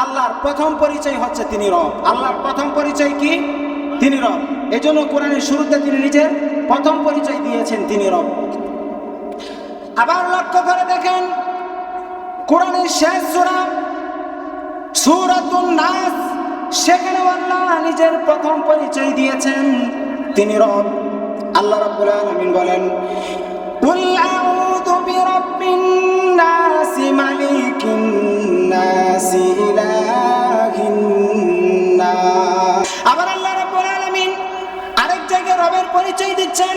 আল্লাহর প্রথম পরিচয় হচ্ছে তিনি রব। আল্লাহর প্রথম পরিচয় কি? তিনি রব। এজন্য কোরআনের শুরুতে তিনি নিজের প্রথম পরিচয় দিয়েছেন, তিনি রব। আবার লক্ষ্য করে দেখেন কোরআনের শেষ সূরা সূরাতুন নাস, সেখানে আল্লাহ নিজের প্রথম পরিচয় দিয়েছেন, তিনি রব। আল্লাহ রাব্বুল আলামিন বলেন, কুল আউযু বিরাব্বিন নাস মালিকিন নাস ইলাহিন নাস। আবার আল্লাহ রাব্বুল আলামিন আরেক জায়গায় রবের পরিচয় দিচ্ছেন,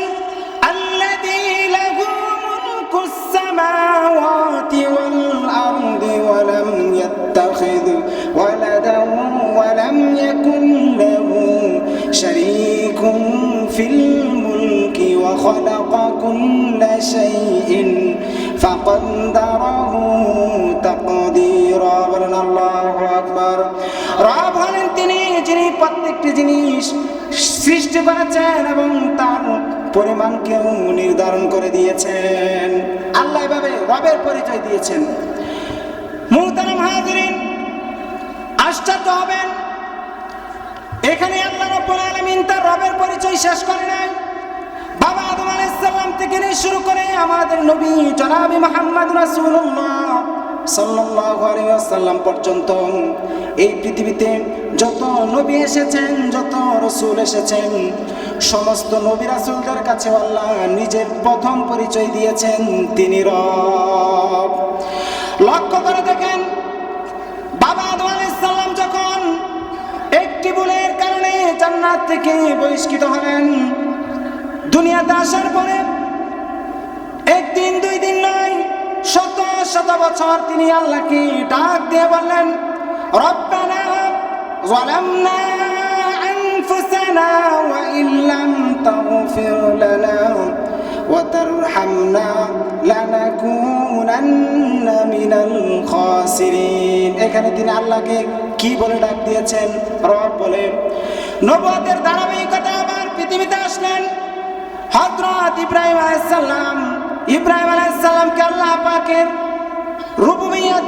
আল্লাযী লাহু মুলকুস সামাওয়াতি ওয়াল আরদি ওয়া লাম ইয়াত্তাখিয ওয়ালাদান ওয়া লাম ইয়াকুন লাহু শারীকুন ফিল মুলকি ওয়া খালাকা কুল্লা শাইইন ফাকদ্দারাহু তাকদীরা। বলেন আল্লাহু আকবার। রব হলেন তিনি যিনি প্রত্যেকটি জিনিস সৃষ্টি করেছেন এবং তার পরিমাণকেও নির্ধারণ করে দিয়েছেন। আল্লাহ এভাবে রবের পরিচয় দিয়েছেন। মুহতারাম হাজিরিন, আশ্চর্য হবেন, এখানে আল্লাহ রাব্বুল আলামিন তার রবের পরিচয় শেষ করে নাই। বাবা আদম আলাইহিস সালাম থেকে শুরু করে আমাদের নবী জনাবে মুহাম্মদ রাসূলুল্লাহ সাল্লাল্লাহু আলাইহি ওয়াসাল্লাম পর্যন্ত এই পৃথিবীতে যত নবী এসেছেন, যত রাসূল এসেছেন, সমস্ত নবী রাসূলদের কাছে আল্লাহ নিজের প্রথম পরিচয় দিয়েছেন, তিনি রব। লক্ষ্য করে দেখেন, বাবা আদম আলাইহিস সালাম যখন একটি ভুলের কারণে জান্নাত থেকে বহিষ্কৃত হলেন, দুনিয়াতে আসার পরে একদিন দুই দিন নয়, শত শত বছর তিনি আল্লাহকে ডাক দিয়ে বললেন, রব্বানা যালামনা আনফুসানা ওয়া ইল্লাম তাগফির লানা ওয়া তারহামনা লানাকুনান্না মিনাল খাসিরিন। এখানে তিনি আল্লাহকে কি বলে ডাক দিয়েছেন? রব বলে। নবুয়তের ধারাবাহিকতা আবার পৃথিবীতে আসলেন হযরত ইব্রাহিম আলাইহিস সালাম। ইব্রাহিম আলাইহিস সালামকে আল্লাহ পাকের রুবুবিয়্যত